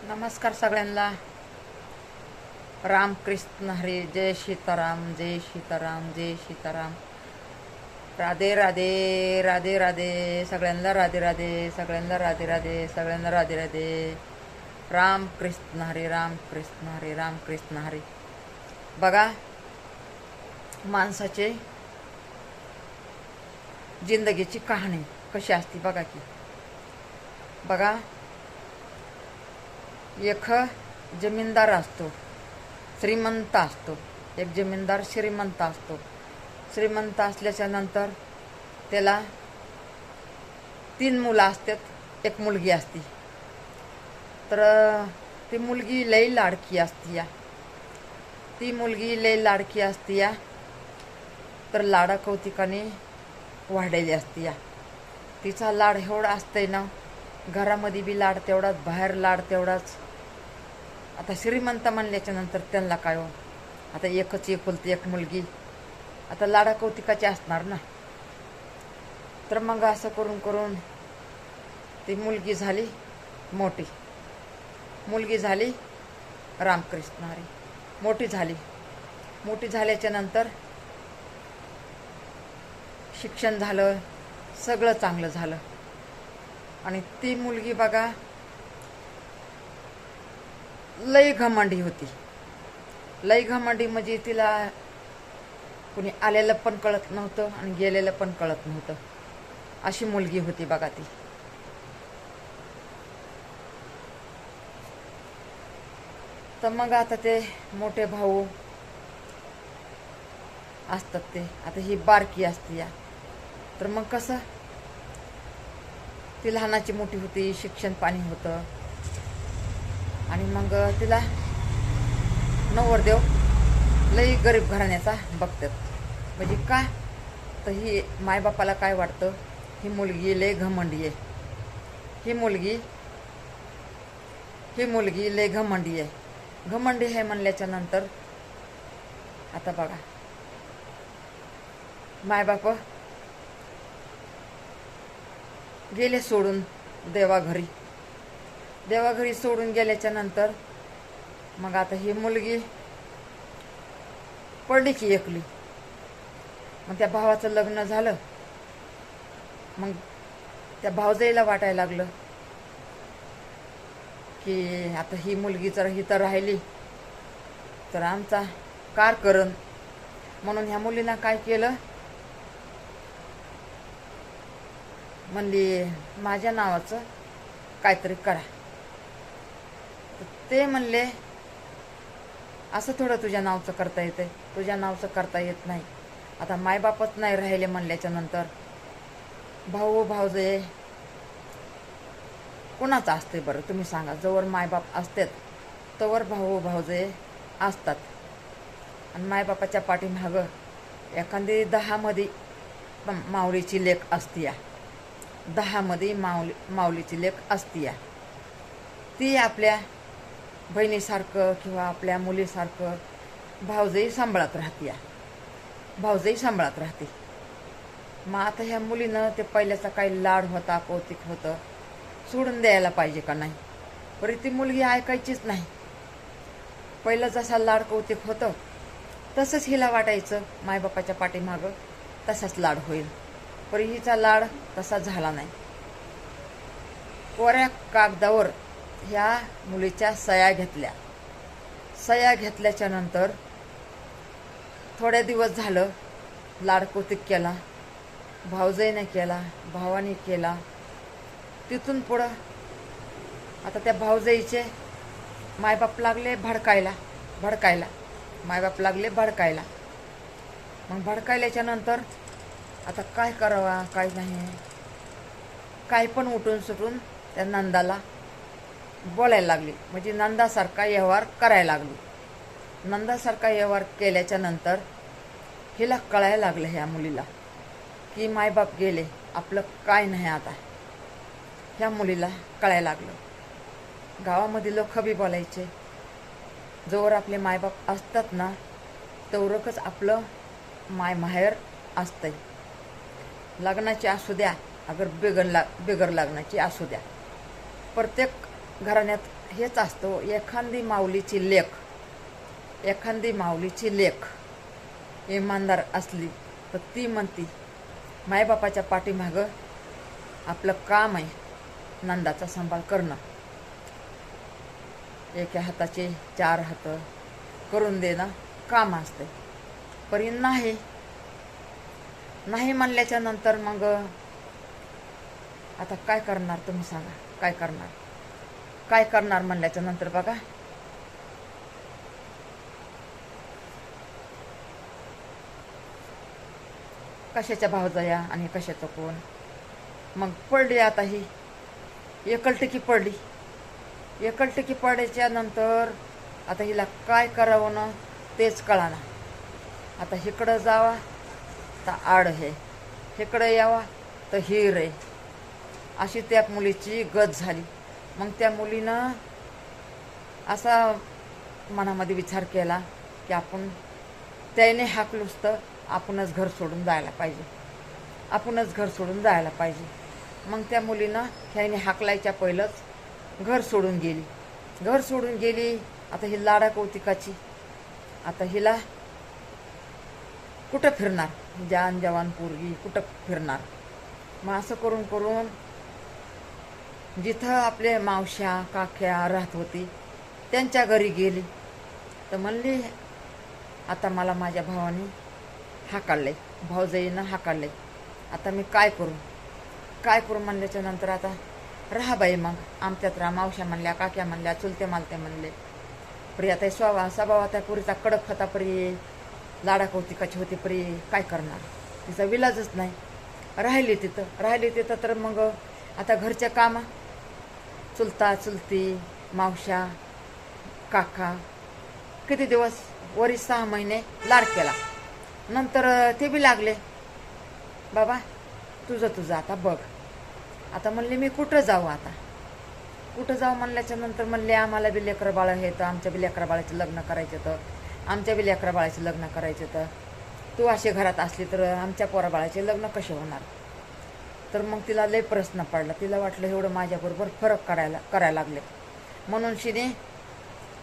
नमस्कार सगळ्यांना. रामकृष्ण हरी. जय सीताराम, जय सीताराम, जय सीताराम. राधे राधे, राधे राधे सगळ्यांना, राधे राधे सगळ्यांना, राधे राधे सगळ्यांना, राधे राधे. रामकृष्ण हरी, रामकृष्ण हरी, रामकृष्ण हरी. बघा, माणसाचे जिंदगीची कहाणी कशी असते बघा की. बघा, एक जमीनदार असतो, श्रीमंत असतो. एक जमीनदार श्रीमंत असतो. श्रीमंत असल्याच्या नंतर त्याला 3 मुलं असतात, एक मुलगी असती. तर ती मुलगी लई लाडकी असती या. ती मुलगी लई लाडकी असती या. तर लाडा कौतिकाने वाढलेली असती या. तिचा लाड एवढा असतंय ना, घरामध्ये बी लाड तेवढाच, बाहेर लाड तेवढाच. आता श्रीमंत म्हणल्याच्या नंतर त्यांना काय हो, आता एकच एकुलती एक मुलगी, आता लाडा कौतिकाची असणार ना. तर मग असं करून करून ती मुलगी झाली मोठी. मुलगी झाली रामकृष्ण हरी. मोठी झाली. मोठी झाल्याच्या नंतर शिक्षण झालं, सगळं चांगलं झालं. आणि ती मुलगी बघा लई घमंडी होती. लई घमंडी म्हणजे तिला कुणी आलेलं पण कळत नव्हतं आणि गेलेलं पण कळत नव्हतं, अशी मुलगी होती बघा ती. तर मग आता ते मोठे भाऊ असतात ते, आता ही बारकी असते या. तर मग कसं, ती लहानाची मोठी होती, शिक्षण पाणी होतं. आणि मग तिला नवरदेव लई गरीब घराण्याचा बघतात. म्हणजे का, तर ही मायबापाला काय वाटतं, ही मुलगी लई घमंडी आहे. ही मुलगी लई घमंडी आहे. घमंडी आहे म्हणल्याच्या नंतर आता बघा, मायबाप गेले सोडून देवाघरी. देवाघरी सोडून गेल्याच्या नंतर मग आता ही मुलगी पडली की एकली. मग त्या भावाचं लग्न झालं. मग त्या भावजाईला वाटायला लागलं की आता ही मुलगी जर इथं राहिली तर आमचा कार करण. म्हणून ह्या मुलीनं काय केलं, म्हणली माझ्या नावाचं काहीतरी करा. ते म्हणले असं थोडं तुझ्या नावचं करता येते, तुझ्या नावचं करता येत नाही. आता मायबापच नाही राहिले म्हणल्याच्या नंतर भाऊ भावजे कोणाचं असते बरं तुम्ही सांगा. जवळ मायबाप असतात तवर भाऊ भावजे असतात. आणि मायबापाच्या पाठीमागं एखादी 10 मध्ये माऊलीची लेक असती या. 10 मध्ये माऊलीची लेक असती या. ती आपल्या बहिणीसारखं किंवा आपल्या मुलीसारखं भावजही सांभाळत राहते या. भावजही सांभाळत राहते. मग आता ह्या मुलीनं ते पहिल्याचा काही लाड होता, कौतिक होतं, सोडून द्यायला पाहिजे का नाही. बरी ती मुलगी ऐकायचीच नाही. पहिलं जसा लाड कौतिक होतं तसंच हिला वाटायचं मायबापाच्या पाठीमागं तसाच लाड होईल. पण हिचा लाड तसा झाला नाही. कोऱ्या कागदावर ह्या मुलीच्या सया घेतल्या. सया घेतल्याच्या नंतर थोड्या दिवस झालं लाड कौतिक केला, भावजाईने केला, भावाने केला. तिथून पुढं आता त्या भावजाईचे मायबाप लागले भडकायला. मायबाप लागले भडकायला. मग भडकायल्याच्या नंतर आता काय करावा काय नाही, काय पण उठून सुटून त्या नंदाला बोलायला लागली. म्हणजे नंदासारखा व्यवहार करायला लागली. नंदासारखा व्यवहार केल्याच्या नंतर हिला कळायला लागलं ह्या मुलीला की मायबाप गेले, आपलं काय नाही. आता ह्या मुलीला कळायला लागलं. गावामध्ये लोक बी बोलायचे, जोवर आपले मायबाप असतात ना तेवढंच आपलं माहेर असतंय. लग्नाची असू द्या, अगर बिगर लग्नाची असू द्या, प्रत्येक घराण्यात हेच असतो, एखादी माऊलीची लेक इमानदार असली तर ती म्हणती मायबापाच्या पाठीमागं आपलं काम आहे नंदाचा सांभाळ करणं. एका हाताचे 4 हात करून देणं काम असते. परी नाही म्हणल्याच्या नंतर मग आता काय करणार तुम्ही सांगा? काय करणार म्हणल्याच्या नंतर बघा, कशाच्या भावजया आणि कशाचं कोण. मग पडली आता ही एकलटिकी पडायच्या नंतर आता हिला काय करावं ना तेच कळाना. आता इकडं जावा तर आड हे, इकडं यावा तर हिर आहे, अशी त्या मुलीची गत झाली. मग त्या मुलीनं असा मनामध्ये विचार केला की आपण त्याने हाकलूस तर आपणच घर सोडून जायला पाहिजे. मग त्या मुलीनं ह्याने हाकलायच्या पहिलंच घर सोडून गेली. आता ही लाडा कौतिकाची, आता हिला कुठं फिरणार, जवान पोरगी कुठं फिरणार. मग असं करून जिथं आपले मावश्या काक्या राहत होती त्यांच्या घरी गेली. तर म्हणली आता मला माझ्या भावाने भाऊजाईनं हाकाळले, आता मी काय करू म्हणल्याच्या नंतर आता राहा बाई. मग आमच्यात राहा. मावश्या म्हणल्या, काक्या म्हणल्या, चुलते मालते म्हणले. परी आता स्वभाव आता पुरीचा कडक होता, परी लाडा कौतिकाची होती, परी काय करणार, तिचा विलाजच नाही. राहिली तिथं तर मग आता घरच्या कामा, चुलता चुलती मावश्या काका किती दिवस, वरी 6 महिने लाड केला. नंतर ते बी लागले, बाबा तुझं आता बघ. आता म्हणले मी कुठं जाऊ म्हणल्याच्या नंतर म्हणले आम्हाला बी लेकरं बाळ हे तर आमच्या बी लेकरा बाळाचे लग्न करायचे तर तू असे घरात असली तर आमच्या पोराबाळाचे लग्न कसे होणार. तर मग तिला लय प्रश्न पडला. तिला वाटलं एवढं माझ्याबरोबर फरक करायला लागले. म्हणून शिने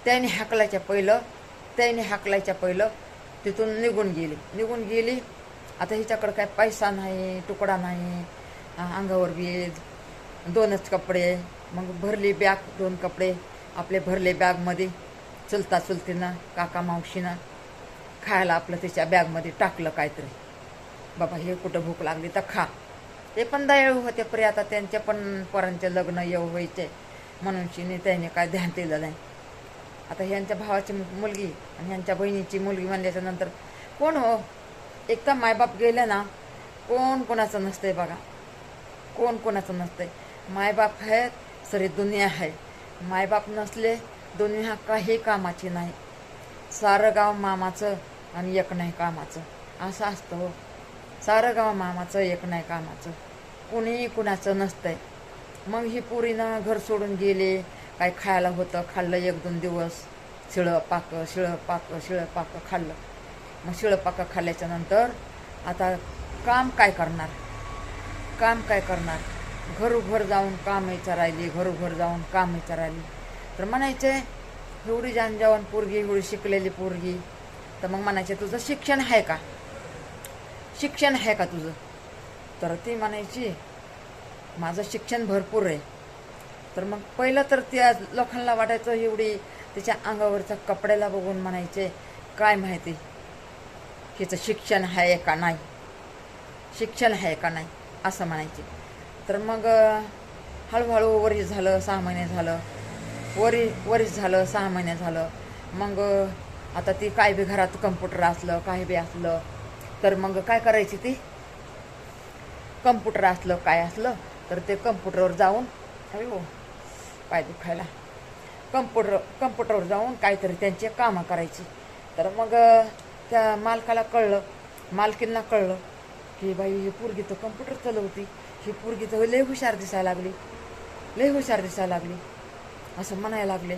त्याने हाकलायच्या पहिलं तिथून निघून गेली. आता हिच्याकडं काय पैसा नाही, तुकडा नाही, अंगावर बी 2च कपडे. मग भरली बॅग, 2 कपडे आपले भरले बॅगमध्ये. चुलता चुलतीनं काका मावशीनं खायला आपलं तिच्या बॅगमध्ये टाकलं काहीतरी. बाबा हे कुठं भूक लागली तर खा. ते पण दयाळू होते, परी आता त्यांच्या पण पोरांचे लग्न व्हायचे म्हणून शिने त्याने काय ध्यान दिलं नाही. आता ह्यांच्या भावाची मुलगी आणि ह्यांच्या बहिणीची मुलगी म्हणल्याच्या नंतर कोण हो, एकदा मायबाप गेले ना कोण कोणाचं नसतंय बघा, कोण कोणाचं नसतंय. मायबाप आहेत सरी दुनिया आहे. मायबाप नसले दुनिया काही कामाची नाही. सारं गाव मामाचं आणि एक नाही कामाचं, असं असतं हो. सारं गाव मामाचं, एक नाही कामाचं, कुणी कुणाचं नसतंय. मग ही पुरीनं घर सोडून गेले. काय खायला होतं खाल्लं 1-2 दिवस. शिळं पाक खाल्लं. मग शिळं पाक खाल्ल्याच्या नंतर आता काम काय करणार. घरोघर जाऊन काम विचारायली. तर म्हणायचे एवढी जानजावान पोरगी, एवढी शिकलेली पोरगी. तर मग म्हणायचे तुझं शिक्षण आहे का तुझं. तर ती म्हणायची माझं शिक्षण भरपूर आहे. तर मग पहिलं तर त्या लोकांना वाटायचं एवढी तिच्या अंगावरच्या कपड्याला बघून म्हणायचे काय माहिती हिचं शिक्षण आहे का नाही असं म्हणायचे. तर मग हळूहळू वरीस झालं, 6 महिने झालं. वरीस झालं, 6 महिने झालं. मग आता ती काय बी घरात कम्प्युटर असलं काय बी असलं तर मग काय करायची ती, कम्प्युटर असलं काय असलं तर ते कम्प्युटरवर जाऊन पाय दुखायला, कम्प्युटरवर जाऊन काहीतरी त्यांचे कामं करायची. तर मग त्या मालकींना कळलं की बाई ही पोरगी तर कम्प्युटर चालवती, ही पोरगी तर लय हुशार दिसायला लागली असं म्हणायला लागले.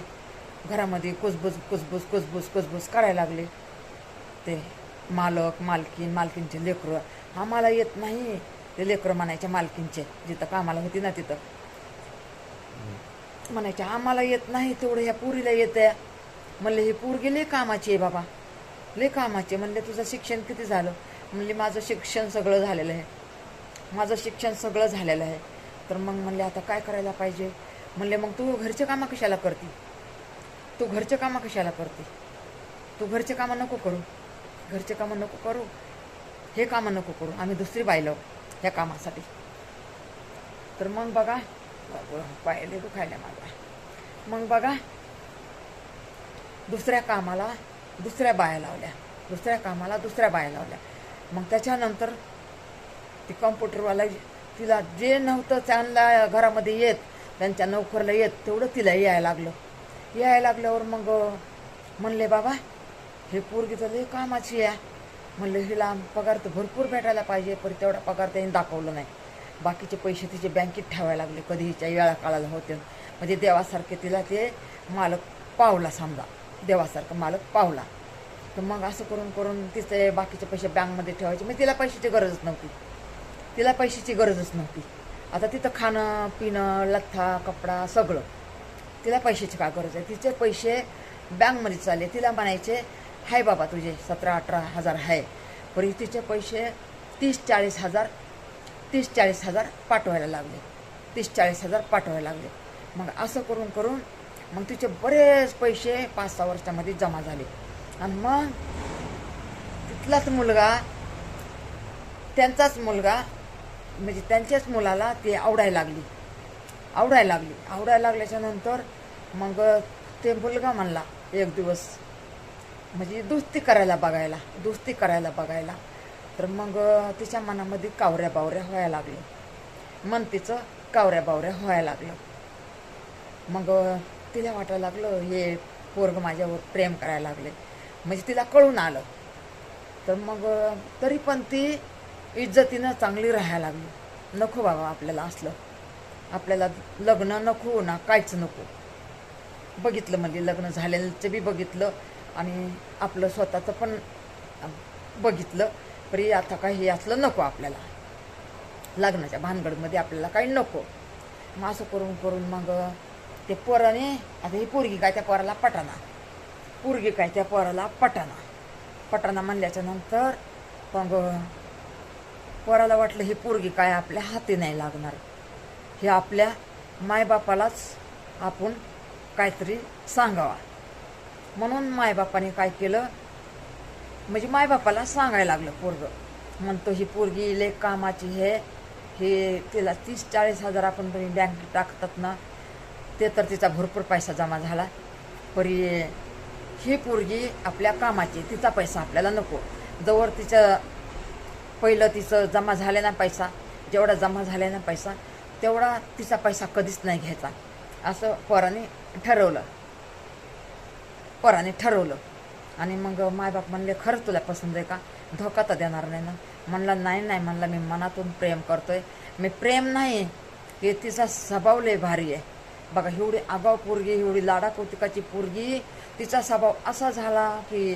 घरामध्ये कुसबुस करायला लागले. ते मालकीनचे लेकरं आम्हाला येत नाही. ते लेकरं म्हणायचे मालकीनचे जिथं कामाला होती ना तिथं म्हणायचे आम्हाला येत नाही तेवढं ह्या पुरीला येतं. म्हणले ही पोरगी लय कामाची आहे बाबा, लय कामाची. म्हणले तुझं शिक्षण किती झालं? म्हणले माझं शिक्षण सगळं झालेलं आहे, माझं शिक्षण सगळं झालेलं आहे. तर मग म्हणले आता काय करायला पाहिजे? म्हणले मग तू घरचे कामं कशाला करते? तू घरचे कामं कशाला करते? तू घरचे कामं नको करू, घरचे कामं नको करू, हे कामं नको करू, आम्ही दुसरी बाई लावू ह्या कामासाठी. तर मग बघा पाहिले दुखायला माझा. मग बघा दुसऱ्या कामाला दुसऱ्या बाया लावल्या, दुसऱ्या कामाला दुसऱ्या बाया लावल्या. मग त्याच्यानंतर ती कॉम्प्युटरवाला तिला जे नव्हतं त्यांना घरामध्ये येत, त्यांच्या नोकरला येत तेवढं तिला यायला लागलं. यायला लागल्यावर मग म्हणले बाबा हे पोरगी तर लय कामाची आहे. म्हणलं हिला पगार तर भरपूर भेटायला पाहिजे, पण तेवढा पगार त्यांनी दाखवलं नाही. बाकीचे पैसे तिचे बँकेत ठेवायला लागले, कधी हिच्या वेळा काळाला होते. म्हणजे देवासारखे तिला ते मालक पावला, समजा देवासारखं मालक पावला. तर मग असं करून करून तिचे बाकीचे पैसे बँकमध्ये ठेवायचे. मग तिला पैशाची गरजच नव्हती, तिला पैशाची गरजच नव्हती. आता तिथं खाणं पिणं लत्था कपडा सगळं, तिला पैशाची काय गरज आहे? तिचे पैसे बँकमध्ये चालले. तिला म्हणायचे हाय बाबा तुझे 17-18 हजार आहे, पण तिचे पैसे 30-40 हजार पाठवायला लागले, 30-40 हजार पाठवायला लागले. मग असं करून करून मग तिचे बरेच पैसे 5-6 वर्षामध्ये जमा झाले. आणि मग तिथलाच मुलगा, त्यांचाच मुलगा, म्हणजे त्यांच्याच मुलाला ते आवडायला लागल्याच्या नंतर मग ते मुलगा म्हणला एक दिवस, म्हणजे दुस्ती करायला बघायला. तर मग तिच्या मनामध्ये कावऱ्या बावऱ्या व्हायला लागलं, मन तिचं कावऱ्या बावऱ्या व्हायला लागलं. मग तिला वाटायला लागलं हे पोरग माझ्यावर प्रेम करायला लागले, म्हणजे तिला कळून आलं. तर मग तरी पण ती इज्जतीनं चांगली राहायला लागली. नको बाबा आपल्याला असलं, आपल्याला लग्न नको ना काहीच नको. बघितलं म्हणजे लग्न झालेलं बी बघितलं आणि आपलं स्वतःचं पण बघितलं, तरी आता काही असलं नको आपल्याला, लग्नाच्या भानगडमध्ये आपल्याला काही नको. मग असं करून करून मग ते पोराने, आता ही पोरगी काय त्या पोराला पटाना म्हणल्याच्या नंतर मग पोराला वाटलं ही पोरगी काय आपल्या हाती नाही लागणार, हे आपल्या मायबापालाच आपण काहीतरी सांगावा. म्हणून मायबापाने काय केलं, म्हणजे मायबापाला सांगायला लागलं. पोरग म्हणतो ही पोरगी लय कामाची आहे, हे तिला 30-40 हजार आपण तुम्ही बँकेत टाकतात ना, ते तर तिचा भरपूर पैसा जमा झाला, परी ही पोरगी आपल्या कामाची, तिचा पैसा आपल्याला नको. जवळ तिचं पहिलं तिचं जमा झाले ना पैसा, जेवढा जमा झाला ना पैसा तेवढा तिचा पैसा कधीच नाही घ्यायचा, असं पोराने ठरवलं. आणि मग मायबाप म्हणले खरंच तुला पसंत आहे का? धोका तर देणार नाही ना? म्हणला नाही म्हणला मी मनातून प्रेम करतोय. मी प्रेम नाही की तिचा स्वभाव लय भारी आहे. बघा एवढी आगाऊ पोरगी, एवढी लाडाकोतिकाची पोरगी, तिचा स्वभाव असा झाला की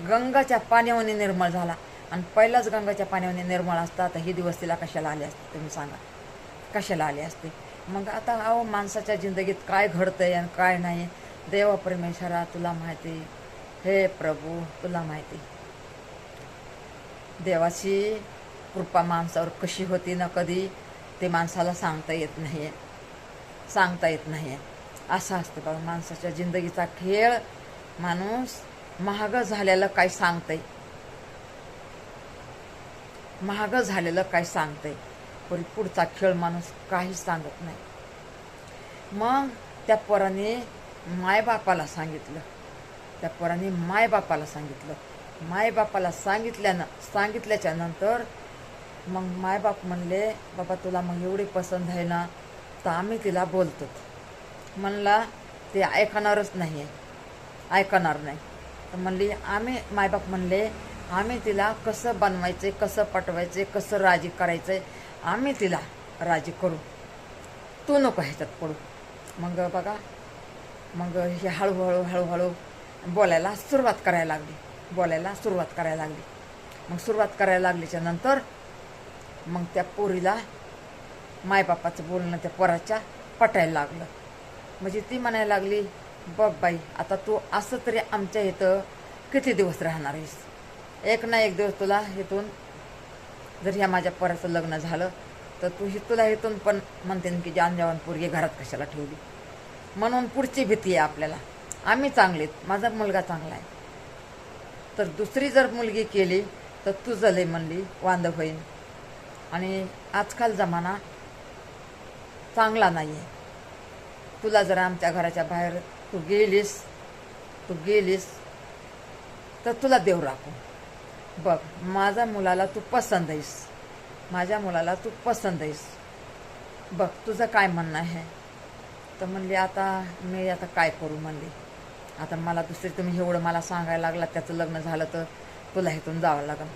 गंगाच्या पाण्याने निर्मळ झाला. आणि पहिलाच गंगाच्या पाण्याने निर्मळ असता तर हे दिवस तिला कशाला आले असते? तुम्ही सांगा, कशाला आले असते? मग आता माणसाच्या जिंदगीत काय घडतंय आणि काय नाही, देवा परमेश्वरा तुला माहिती, हे प्रभू तुला माहिती. देवाची कृपा माणसावर कशी होती ना कधी ते माणसाला सांगता येत नाही. असं असतं बघा माणसाच्या जिंदगीचा खेळ. माणूस महाग झालेलं काय सांगतंय, पण पुढचा खेळ माणूस काहीच सांगत नाही. मग त्या पोराने मायबापाला सांगितल्याच्या नंतर मग मायबाप म्हणले बाबा तुला मग एवढी पसंत आहे ना तर आम्ही तिला बोलतो. म्हणला ते ऐकणार नाही. तर म्हणली मायबाप म्हणले आम्ही तिला कसं बनवायचे, कसं पटवायचे, कसं राजी करायचंय आम्ही तिला राजी करू, तू नको ह्याच्यात पडू. मग बघा मग हे हळूहळू बोलायला सुरुवात करायला लागली. मग सुरुवात करायला लागल्याच्या नंतर मग त्या पोरीला मायबापाचं बोलणं त्या पोराच्या पटायला लागलं. म्हणजे ती म्हणायला लागली, बघ बाई, आता तू असं तरी आमच्या इथं किती दिवस राहणार आहेस? एक ना एक दिवस तुला इथून, जर ह्या माझ्या पोराचं लग्न झालं तर तुला इथून पण म्हणते की जान पोरगी घरात कशाला ठेवली. म्हणून पुढची भीती आहे आपल्याला. आम्ही चांगलेत, माझा मुलगा चांगला आहे, तर दुसरी जर मुलगी केली तर तुझं लय म्हणली वांद होईन. आणि आजकाल जमाना चांगला नाही आहे. तुला जर आमच्या घराच्या बाहेर तू गेलीस तर तुला देव राखू. बघ, माझ्या मुलाला तू पसंत आहेस, माझ्या मुलाला तू पसंत आहेस. बघ तुझं काय म्हणणं आहे? तर म्हणली, आता मी आता काय करू म्हणली. आता मला दुसरी तुम्ही एवढं मला सांगायला लागला, त्याचं लग्न झालं तर तुला इथून जावं लागेल.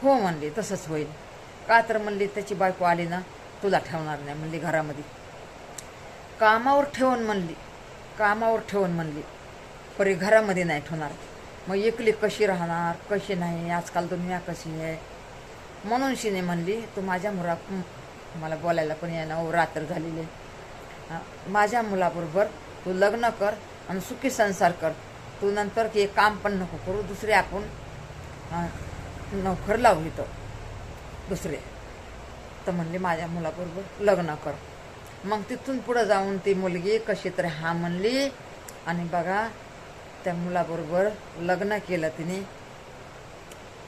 हो म्हणली, तसंच होईल. का तर म्हणली त्याची बायको आली ना, तुला ठेवणार नाही म्हणली घरामध्ये. कामावर ठेवून म्हणली परी घरामध्ये नाही ठेवणार. मग एकली कशी राहणार, कशी नाही, आजकाल दुनिया कशी आहे. म्हणून शिने म्हणली, तू माझ्या मला बोलायला पण येणं रात्र झालेली, माझ्या मुलाबरोबर तू लग्न कर आणि सुखी संसार कर. तू नंतर की काम पण नको करू, दुसरे आपण नोकर लावू इथं दुसरे. तर म्हणली माझ्या मुलाबरोबर लग्न कर. मग तिथून पुढं जाऊन ती मुलगी कशी तरी हा म्हणली आणि बघा त्या मुलाबरोबर लग्न केलं तिने.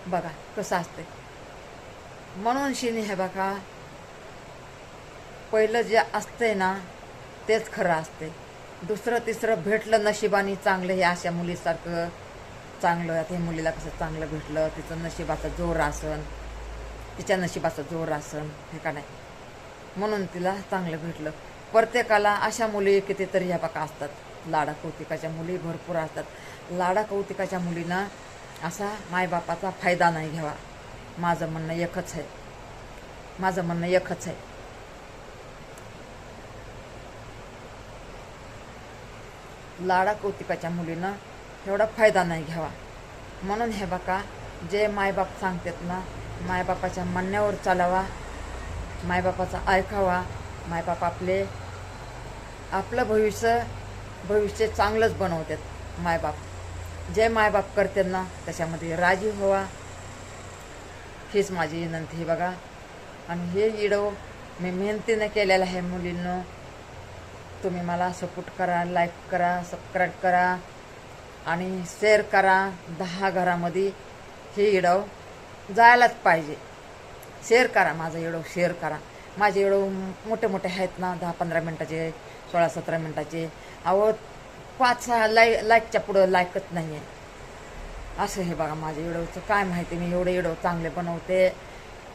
बघा कसं असते. म्हणून शिनी हे बघा, पहिलं जे असते ना तेच खरं असते. दुसरं तिसरं भेटलं नशिबाने चांगलं, हे अशा मुलीसारखं चांगलं. त्या मुलीला कसं चांगलं भेटलं, तिचं नशिबाचा जोर असन, तिच्या नशिबाचा जोर असन, हे का नाही. म्हणून तिला चांगलं भेटलं. प्रत्येकाला अशा मुली कितीतरी ह्या बघा असतात, लाडा कौतिकाच्या मुली भरपूर असतात. लाडा कौतिकाच्या मुलींना असा मायबापाचा फायदा नाही घ्यावा. माझं म्हणणं एकच आहे. लाडा कौतिकाच्या मुलीनं एवढा फायदा नाही घ्यावा. म्हणून हे बघा, जे मायबाप सांगतात ना, मायबापाच्या म्हणण्यावर चालावा, मायबापाचा ऐकावा. मायबाप आपलं भविष्य चांगलंच बनवतात मायबाप. जे मायबाप करतात ना त्याच्यामध्ये राजी व्हावा, हीच माझी विनंती बघा. आणि हे व्हिडिओ मी मेहनतीनं केलेलं आहे मुलींनो. तुम्ही मला सपोर्ट करा, लाईक करा, सबस्क्राईब करा आणि शेअर करा. 10 घरामध्ये हे व्हिडिओ जायलाच पाहिजे. शेअर करा, माझा व्हिडिओ शेअर करा. माझे व्हिडिओ मोठे आहेत ना, 10-15 मिनटाचे, 16-17 मिनटाचे. अहो 5-6 लाईकच्या पुढं लाईकच नाही आहे. असं हे बघा माझ्या व्हिडिओचं काय माहिती. मी एवढे व्हिडिओ चांगले बनवते,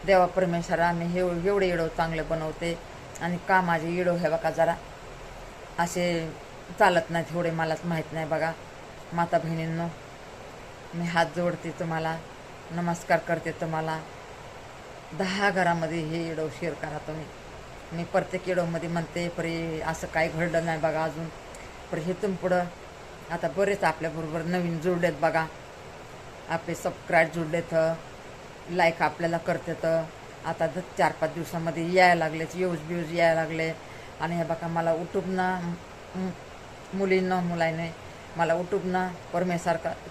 देवा परमेश्वरा, मी एवढे व्हिडिओ चांगले बनवते. आणि का माझे व्हिडिओ हे बघा जरा असे चालत नाहीत, एवढे मलाच माहीत नाही बघा. माता बहिणींनो, मी हात जोडते तुम्हाला, नमस्कार करते तुम्हाला. 10 घरामध्ये हे व्हिडिओ शेअर करा तुम्ही. मी प्रत्येक व्हिडिओमध्ये म्हणते, परी असं काही घडलं नाही बघा अजून. पण इथून पुढं आता बरेच आपल्याबरोबर नवीन जोडलेत बघा. आपले सबस्क्राईब जोडलेत, लाईक आपल्याला करतात. आता 4-5 दिवसामध्ये यायला लागले, व्ह्यूज यायला लागले. आणि हे बघा मला यूट्यूबनं मुलाने मला यूट्यूबनं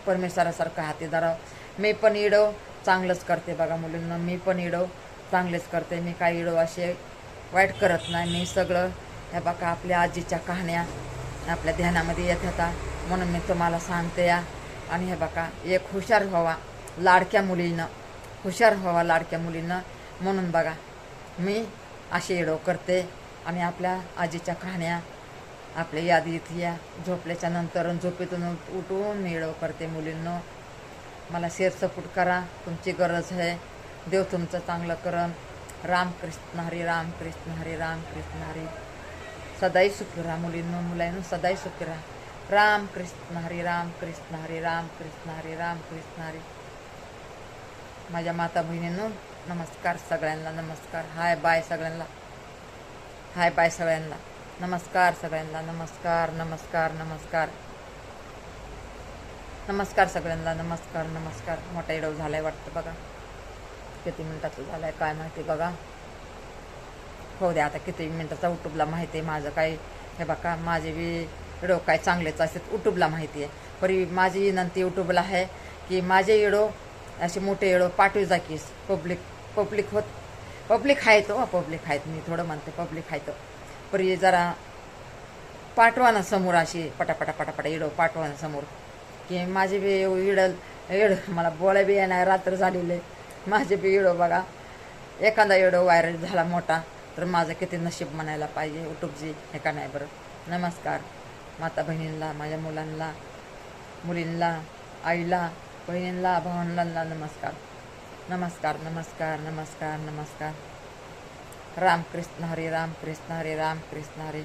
परमेश्वरासारखं हाती धरावं. मी पण व्हिडिओ चांगलंच करते बघा मुलींना. मी पण व्हिडिओ चांगलेच करते. मी काही व्हिडिओ असे वाईट करत नाही. मी सगळं हे बघा आपल्या आजीच्या कहाण्या आपल्या ध्यानामध्ये येत होता, म्हणून मी तुम्हाला सांगते या. आणि हे बघा, एक हुशार व्हावा लाडक्या मुलीनं, म्हणून बघा मी असे व्हिडिओ करते. आणि आपल्या आजीच्या कहाण्या आपल्या यादीत या झोपल्याच्या नंतर झोपेतून उठून मी व्हिडिओ करते मुलींनो. मला शेअर सपोर्ट करा, तुमची गरज आहे. देव तुमचं चांगलं करन. रामकृष्ण हरी, रामकृष्ण हरी, रामकृष्ण हरी. सदाई सुखी राहा मुलींनो, मुलांनो सदाई सुखी राहा. रामकृष्ण हरी, रामकृष्ण हरी, रामकृष्ण हरी, रामकृष्ण हरी. माझ्या माता बहिणींनो नमस्कार सगळ्यांना, नमस्कार. हाय बाय सगळ्यांना, नमस्कार सगळ्यांना, नमस्कार सगळ्यांना, नमस्कार. मोठा व्हिडिओ झालाय वाटतं बघा. किती मिनिटाचा झालाय काय माहिती बघा. हो द्या आता किती मिनिटाचा यूट्यूबला माहिती आहे. माझं काही हे बघा माझे बी व्हिडिओ काय चांगलेच असतात यूट्यूबला माहिती आहे परी माझी विनंती यूट्यूबला आहे की माझे व्हिडिओ असे मोठे व्हिडिओ पाठवू जा की पब्लिक आहेत हो पब्लिक आहेत मी थोडं म्हणते पब्लिक आहेत परी जरा पाठवा ना समोर अशी पटापटा पटापटा व्हिडिओ पाठवा ना समोर की माझे बी इडल मला बोला बी येणार रात्र झालेले माझे बी व्हिडिओ बघा एखादा व्हिडिओ व्हायरल झाला मोठा तर माझं किती नशीब म्हणायला पाहिजे यूट्यूबची हे का नाही बरं. नमस्कार माता बहिणींना माझ्या मुलांना मुलींना आईला बहिणींना भावंडांना नमस्कार नमस्कार नमस्कार नमस्कार नमस्कार. रामकृष्ण हरी रामकृष्ण हरी रामकृष्ण हरी.